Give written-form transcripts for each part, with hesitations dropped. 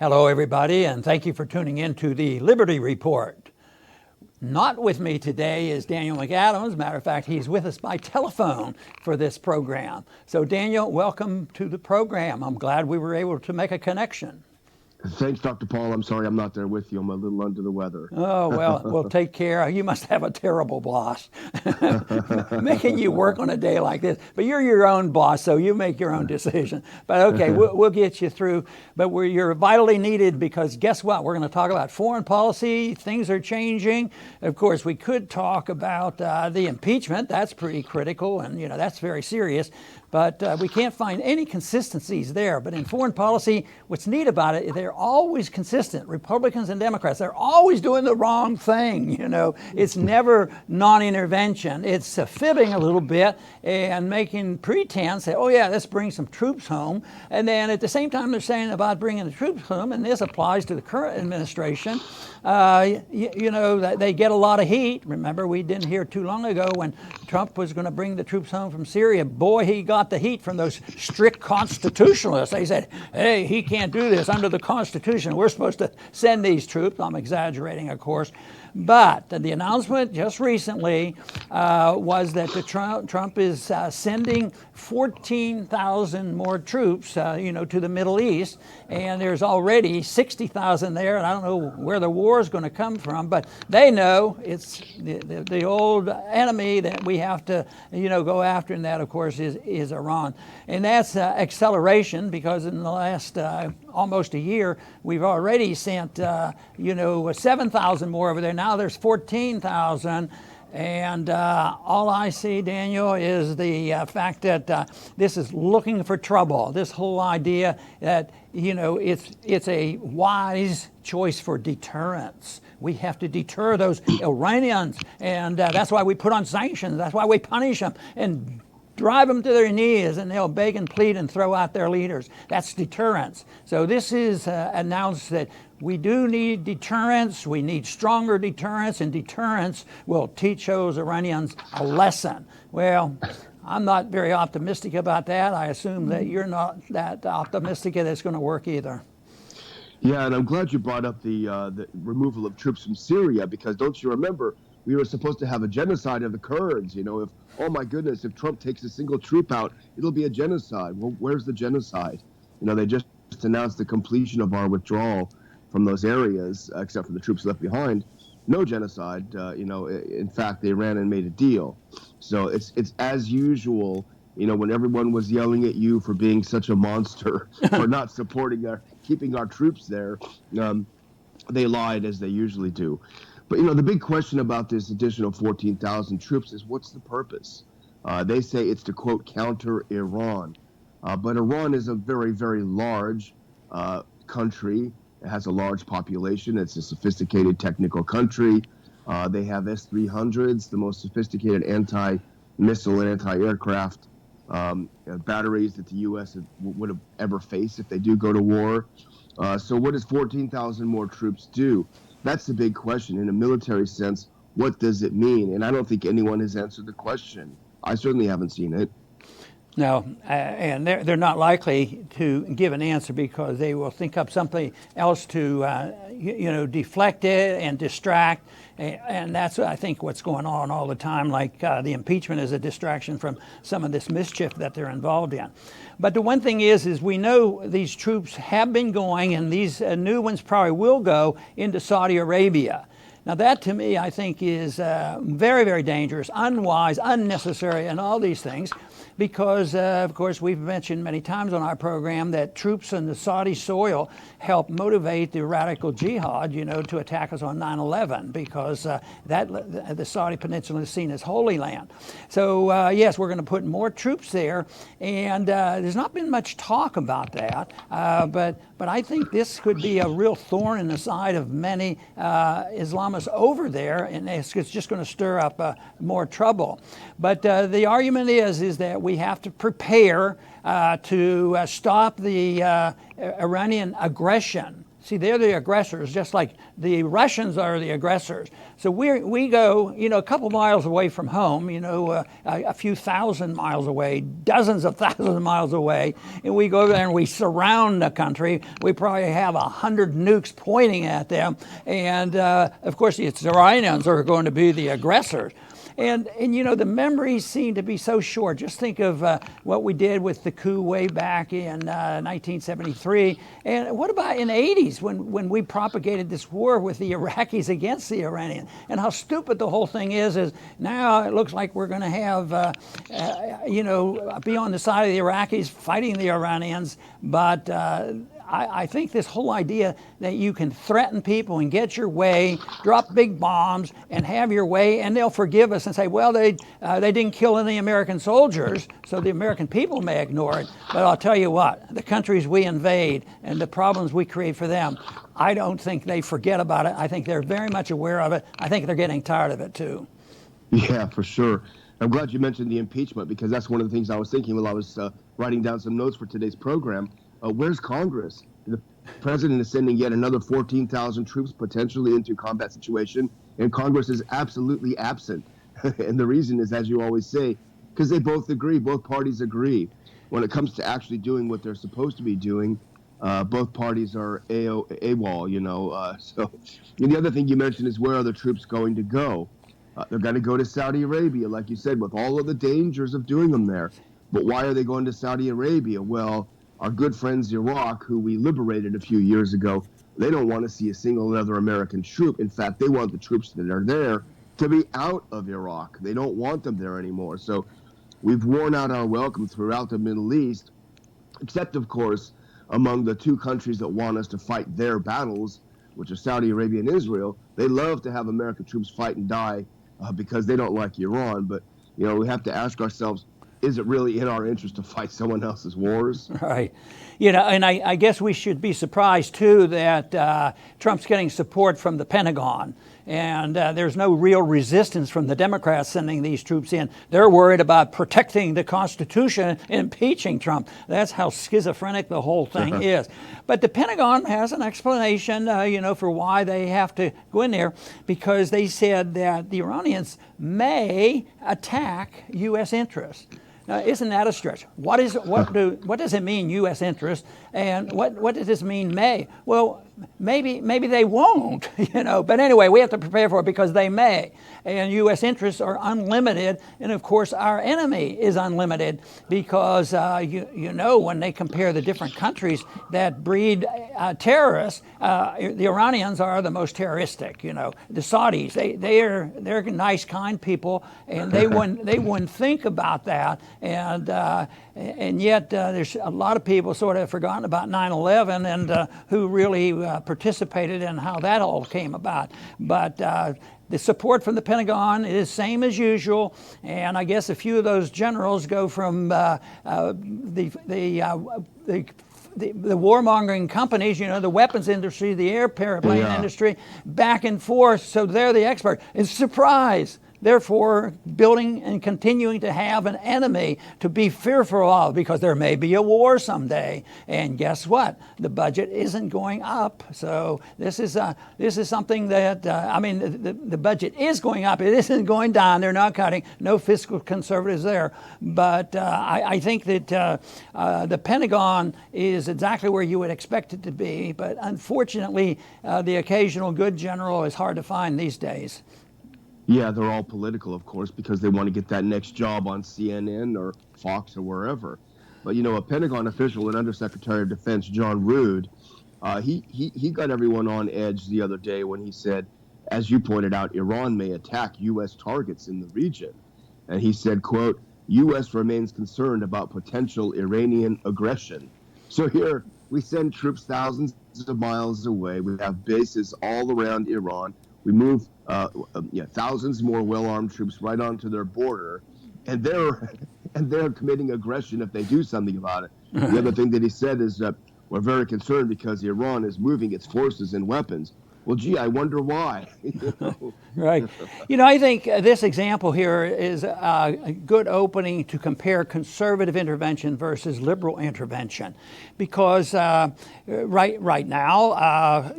Hello, everybody, and thank you for tuning in to the Liberty Report. Not with me today is Daniel McAdams. Matter of fact, he's with us by telephone for this program. So, Daniel, welcome to the program. I'm glad we were able to make a connection. Thanks, Dr. Paul. I'm sorry I'm not there with you. I'm a little under the weather. Oh, well, take care. You must have a terrible boss making you work on a day like this. But you're your own boss, so you make your own decision. But okay, we'll get you through. But you're vitally needed because guess what? We're going to talk about foreign policy. Things are changing. Of course, we could talk about the impeachment. That's pretty critical, and that's very serious. But we can't find any consistencies there. But in foreign policy, what's neat about it, they're always consistent. Republicans and Democrats, they're always doing the wrong thing. It's never non-intervention. It's fibbing a little bit and making pretense that, oh yeah, let's bring some troops home. And then at the same time, they're saying about bringing the troops home, and this applies to the current administration. They get a lot of heat. Remember, we didn't hear too long ago when Trump was going to bring the troops home from Syria. Boy, he got the heat from those strict constitutionalists. They said, hey, he can't do this under the Constitution. We're supposed to send these troops. I'm exaggerating, of course. But the announcement just recently was that Trump is sending 14,000 more troops, to the Middle East, and there's already 60,000 there, and I don't know where the war is going to come from, but they know it's the old enemy that we have to, go after, and that, of course, is Iran. And that's acceleration because in the last almost a year, we've already sent, 7,000 more over there. Now there's 14,000. And all I see, Daniel, is the fact that this is looking for trouble. This whole idea that, it's a wise choice for deterrence. We have to deter those Iranians, and that's why we put on sanctions. That's why we punish them and drive them to their knees, and they'll beg and plead and throw out their leaders. That's deterrence. So this is announced that we do need deterrence. We need stronger deterrence, and deterrence will teach those Iranians a lesson. Well, I'm not very optimistic about that. I assume that you're not that optimistic that it's going to work either. Yeah, and I'm glad you brought up the removal of troops from Syria, because don't you remember, we were supposed to have a genocide of the Kurds. If, oh my goodness, if Trump takes a single troop out, it'll be a genocide. Well, where's the genocide? They just announced the completion of our withdrawal from those areas, except for the troops left behind. No genocide. In fact, they ran and made a deal. So it's as usual. When everyone was yelling at you for being such a monster, for not supporting keeping our troops there, they lied, as they usually do. But the big question about this additional 14,000 troops is, what's the purpose? They say it's to, quote, counter Iran. But Iran is a very, very large country. It has a large population. It's a sophisticated technical country. They have S-300s, the most sophisticated anti-missile and anti-aircraft batteries that the U.S. would have ever faced if they do go to war. So what does 14,000 more troops do? That's the big question. In a military sense, what does it mean? And I don't think anyone has answered the question. I certainly haven't seen it. No, and they're not likely to give an answer because they will think up something else to, deflect it and distract. And that's, I think, what's going on all the time, like the impeachment is a distraction from some of this mischief that they're involved in. But the one thing is we know these troops have been going, and these new ones probably will go into Saudi Arabia. Now that, to me, I think is very, very dangerous, unwise, unnecessary, and all these things. Because, of course, we've mentioned many times on our program that troops on the Saudi soil help motivate the radical jihad, to attack us on 9/11, because the Saudi Peninsula is seen as Holy Land. So, yes, we're going to put more troops there, and there's not been much talk about that, but I think this could be a real thorn in the side of many Islamists over there, and it's just going to stir up more trouble. But the argument is that we have to prepare to stop the Iranian aggression See, they're the aggressors, just like the Russians are the aggressors. So we go, a couple miles away from home, a few thousand miles away, dozens of thousands of miles away, and we go there and we surround the country. We probably have 100 nukes pointing at them, and of course it's the Iranians are going to be the aggressors. And the memories seem to be so short. Just think of what we did with the coup way back in 1973. And what about in the 80s when we propagated this war with the Iraqis against the Iranians? And how stupid the whole thing is now it looks like we're going to have, be on the side of the Iraqis fighting the Iranians. But I think this whole idea that you can threaten people and get your way, drop big bombs and have your way, and they'll forgive us and say, well, they didn't kill any American soldiers, so the American people may ignore it. But I'll tell you what, the countries we invade and the problems we create for them, I don't think they forget about it. I think they're very much aware of it. I think they're getting tired of it too. Yeah, for sure. I'm glad you mentioned the impeachment, because that's one of the things I was thinking while I was writing down some notes for today's program. Where's Congress? The president is sending yet another 14,000 troops potentially into a combat situation, and Congress is absolutely absent. And the reason is, as you always say, because they both agree, both parties agree. When it comes to actually doing what they're supposed to be doing, both parties are AWOL, So and the other thing you mentioned is, where are the troops going to go? They're going to go to Saudi Arabia, like you said, with all of the dangers of doing them there. But why are they going to Saudi Arabia? Well, our good friends Iraq, who we liberated a few years ago, they don't want to see a single other American troop. In fact, they want the troops that are there to be out of Iraq. They don't want them there anymore. So we've worn out our welcome throughout the Middle East, except, of course, among the two countries that want us to fight their battles, which are Saudi Arabia and Israel. They love to have American troops fight and die because they don't like Iran. But, we have to ask ourselves, is it really in our interest to fight someone else's wars? Right. And I guess we should be surprised, too, that Trump's getting support from the Pentagon. And there's no real resistance from the Democrats sending these troops in. They're worried about protecting the Constitution and impeaching Trump. That's how schizophrenic the whole thing is. But the Pentagon has an explanation, for why they have to go in there, because they said that the Iranians may attack U.S. interests. Now, isn't that a stretch? What does it mean, U.S. interest, and what does this mean, may? Well, maybe they won't, But anyway, we have to prepare for it because they may. And U.S. interests are unlimited, and of course, our enemy is unlimited because when they compare the different countries that breed terrorists, the Iranians are the most terroristic. The Saudis, they're nice, kind people, and they wouldn't think about that. And yet there's a lot of people sort of forgotten about 9/11 and who really participated in how that all came about. But the support from the Pentagon is same as usual, and I guess a few of those generals go from the warmongering companies, the weapons industry, the airplane industry, back and forth. So they're the expert. It's a surprise. Therefore, building and continuing to have an enemy to be fearful of, because there may be a war someday. And guess what? The budget isn't going up. So this is something that the budget is going up. It isn't going down. They're not cutting. No fiscal conservatives there. But I think that the Pentagon is exactly where you would expect it to be. But unfortunately, the occasional good general is hard to find these days. Yeah, they're all political, of course, because they want to get that next job on CNN or Fox or wherever. But, a Pentagon official and Undersecretary of Defense, John Rood, he got everyone on edge the other day when he said, as you pointed out, Iran may attack U.S. targets in the region. And he said, quote, U.S. remains concerned about potential Iranian aggression. So here we send troops thousands of miles away. We have bases all around Iran. We move thousands more well-armed troops right onto their border, and they're committing aggression if they do something about it. The other thing that he said is that we're very concerned because Iran is moving its forces and weapons well, gee, I wonder why. You know? Right. You know, I think this example here is a good opening to compare conservative intervention versus liberal intervention, because right now,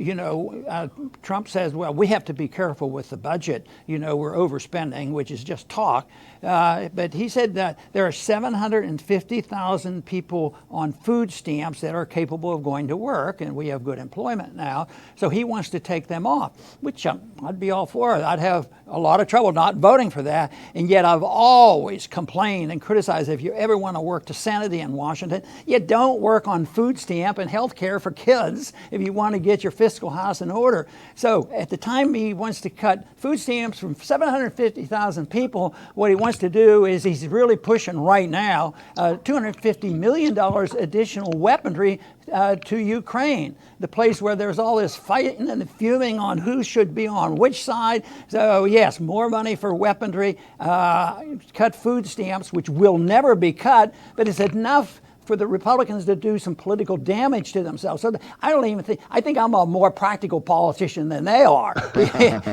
Trump says, well, we have to be careful with the budget. You know, we're overspending, which is just talk. But he said that there are 750,000 people on food stamps that are capable of going to work, and we have good employment now. So he wants to take them off, which I'd be all for it. I'd have a lot of trouble not voting for that. And yet I've always complained and criticized, if you ever want to work to sanity in Washington, you don't work on food stamp and health care for kids if you want to get your fiscal house in order. So at the time he wants to cut food stamps from 750,000 people, what he wants to do is he's really pushing right now $250 million additional weaponry to Ukraine, the place where there's all this fighting and fuming on who should be on which side. So yes, more money for weaponry, cut food stamps, which will never be cut, but it's enough for the Republicans to do some political damage to themselves. So I think I'm a more practical politician than they are.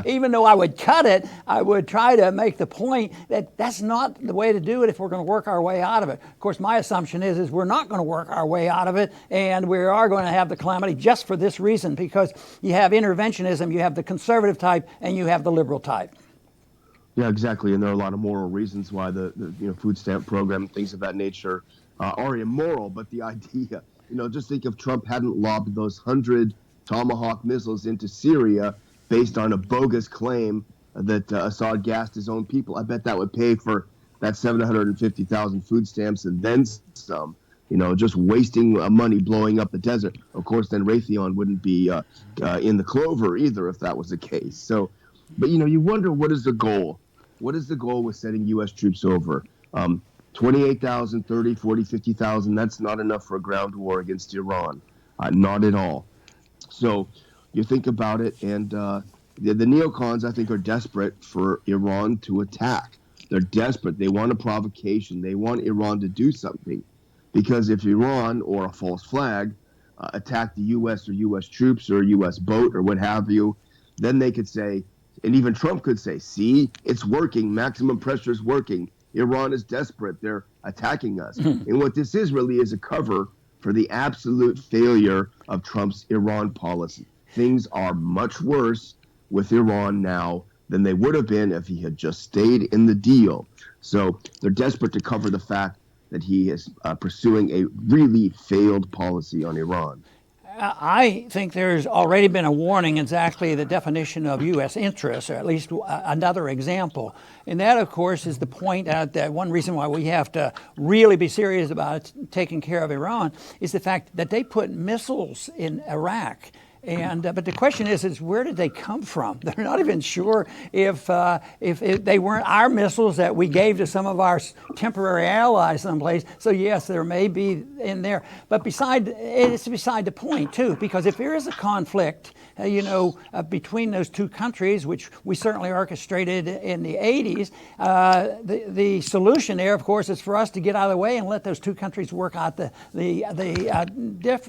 Even though I would cut it, I would try to make the point that that's not the way to do it if we're going to work our way out of it. Of course, my assumption is we're not going to work our way out of it, and we are going to have the calamity just for this reason, because you have interventionism, you have the conservative type, and you have the liberal type. Yeah, exactly. And there are a lot of moral reasons why the food stamp program, things of that nature, are immoral. But the idea, just think if Trump hadn't lobbed those 100 Tomahawk missiles into Syria based on a bogus claim that Assad gassed his own people, I bet that would pay for that 750,000 food stamps and then some. Just wasting money blowing up the desert. Of course, then Raytheon wouldn't be in the clover either if that was the case. So, but you wonder, what is the goal? What is the goal with sending U.S. troops over? 28,000, 30, 40, 50,000, that's not enough for a ground war against Iran. Not at all. So you think about it, and the neocons, I think, are desperate for Iran to attack. They're desperate. They want a provocation. They want Iran to do something. Because if Iran, or a false flag, attack the U.S. or U.S. troops or a U.S. boat or what have you, then they could say, and even Trump could say, see, it's working. Maximum pressure is working. Iran is desperate. They're attacking us. And what this is really is a cover for the absolute failure of Trump's Iran policy. Things are much worse with Iran now than they would have been if he had just stayed in the deal. So they're desperate to cover the fact that he is pursuing a really failed policy on Iran. I think there's already been a warning, exactly the definition of U.S. interests, or at least another example. And that, of course, is the point that one reason why we have to really be serious about taking care of Iran is the fact that they put missiles in Iraq. And but the question is where did they come from? They're not even sure if they weren't our missiles that we gave to some of our temporary allies someplace. So yes, there may be in there, but it's beside the point too, because if there is a conflict, between those two countries, which we certainly orchestrated in the 80s, the solution there, of course, is for us to get out of the way and let those two countries work out the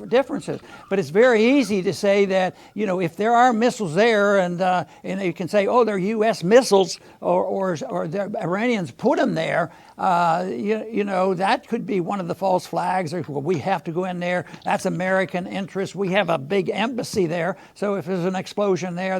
differences. But it's very easy to say that, if there are missiles there and you can say, oh, they're U.S. missiles or the Iranians put them there, that could be one of the false flags. Or, well, we have to go in there. That's American interest. We have a big embassy there. So if there's an explosion there,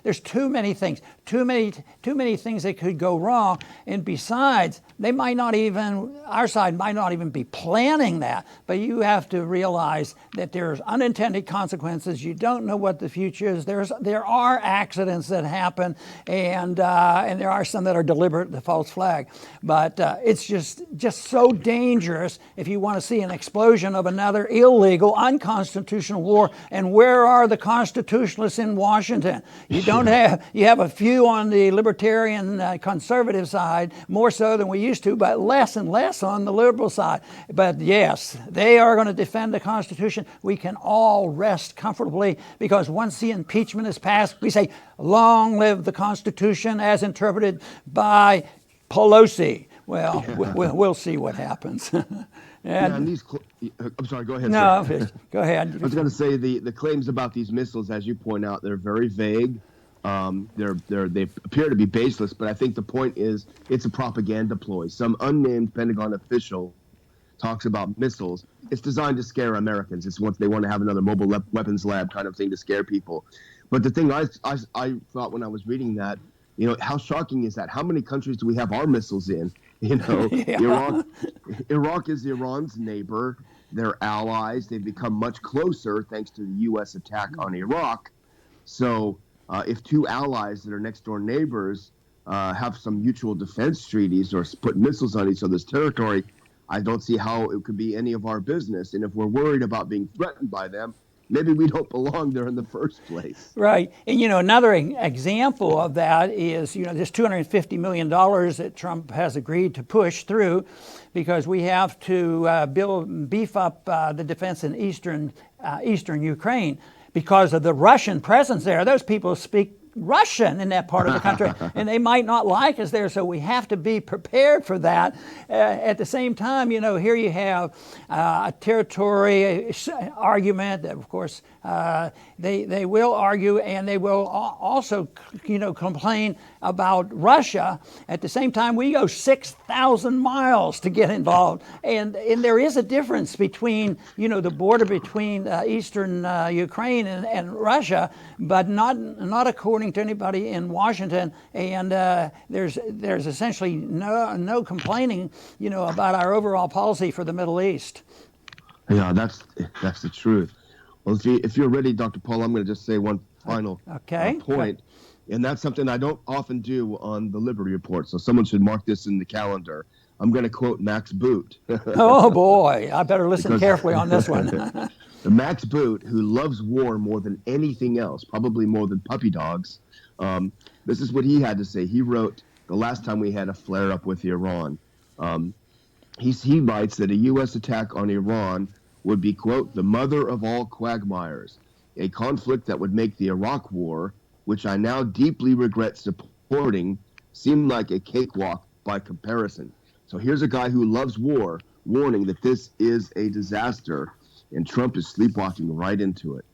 there's too many things, too many things that could go wrong. And besides, our side might not even be planning that. But you have to realize that there's unintended consequences. You don't know what the future is. There are accidents that happen, and there are some that are deliberate, the false flag. But it's just so dangerous if you want to see an explosion of another illegal, unconstitutional war. And where are the constitutionalists in Washington? You have a few on the libertarian conservative side, more so than we used to, but less and less on the liberal side. But yes, they are going to defend the Constitution. We can all rest comfortably, because once the impeachment is passed, we say, long live the Constitution as interpreted by Pelosi. Well, we'll see what happens. Yeah, and And these. I'm sorry. Go ahead, no, sir. go ahead. I was going to say the claims about these missiles, as you point out, they're very vague. They appear to be baseless, but I think the point is it's a propaganda ploy. Some unnamed Pentagon official talks about missiles. It's designed to scare Americans. It's what they want to have another mobile weapons lab kind of thing to scare people. But the thing I thought when I was reading that, how shocking is that? How many countries do we have our missiles in? Yeah. Iraq is Iran's neighbor. They're allies. They've become much closer thanks to the U.S. attack on Iraq. So if two allies that are next door neighbors have some mutual defense treaties or put missiles on each other's territory, I don't see how it could be any of our business. And if we're worried about being threatened by them, maybe we don't belong there in the first place. Right. And, another example of that is, this $250 million that Trump has agreed to push through because we have to beef up the defense in eastern Ukraine because of the Russian presence there. Those people speak Russian in that part of the country, and they might not like us there, so we have to be prepared for that. At the same time, here you have a territory argument that, of course, they will argue, and they will also, complain about Russia. At the same time, we go 6,000 miles to get involved, and there is a difference between, the border between eastern Ukraine and Russia, but not according to anybody in Washington. And there's essentially no complaining, about our overall policy for the Middle East. Yeah, that's the truth. Well, if you're ready, Dr. Paul, I'm going to just say one final point. And that's something I don't often do on the Liberty Report. So someone should mark this in the calendar. I'm going to quote Max Boot. Oh, boy. I better listen carefully on this one. The Max Boot, who loves war more than anything else, probably more than puppy dogs, this is what he had to say. He wrote the last time we had a flare-up with Iran. He writes that a U.S. attack on Iran would be, quote, the mother of all quagmires, a conflict that would make the Iraq War, which I now deeply regret supporting, seem like a cakewalk by comparison. So here's a guy who loves war, warning that this is a disaster, and Trump is sleepwalking right into it.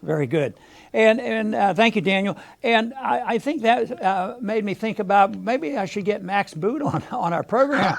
Very good. And thank you, Daniel. And I think that made me think about maybe I should get Max Boot on our program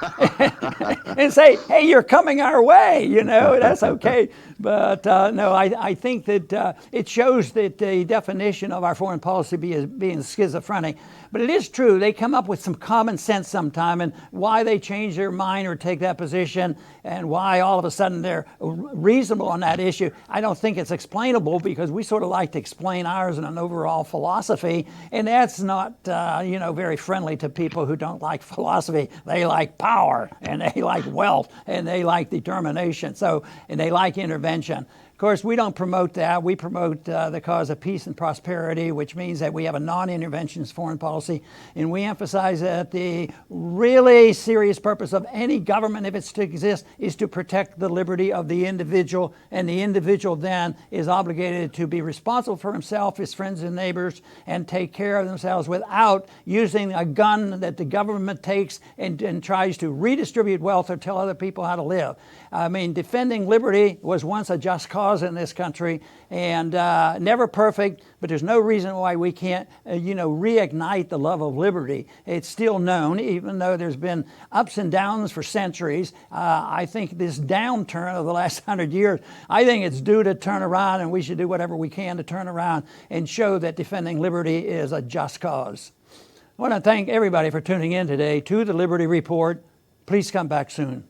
and say, hey, you're coming our way, that's okay. But no, I think that it shows that the definition of our foreign policy being schizophrenic. But it is true, they come up with some common sense sometime, and why they change their mind or take that position and why all of a sudden they're reasonable on that issue. I don't think it's explainable because we sort of like to explain ours in an overall philosophy, and that's not, very friendly to people who don't like philosophy. They like power, and they like wealth, and they like determination, and they like intervention. Of course, we don't promote that. We promote the cause of peace and prosperity, which means that we have a non-interventionist foreign policy, and we emphasize that the really serious purpose of any government, if it's to exist, is to protect the liberty of the individual, and the individual then is obligated to be responsible for himself, his friends and neighbors, and take care of themselves without using a gun that the government takes and tries to redistribute wealth or tell other people how to live. I mean, defending liberty was once a just cause in this country, and never perfect, but there's no reason why we can't, reignite the love of liberty. It's still known, even though there's been ups and downs for centuries. I think this downturn of the last 100 years, I think it's due to turn around, and we should do whatever we can to turn around and show that defending liberty is a just cause. I want to thank everybody for tuning in today to the Liberty Report. Please come back soon.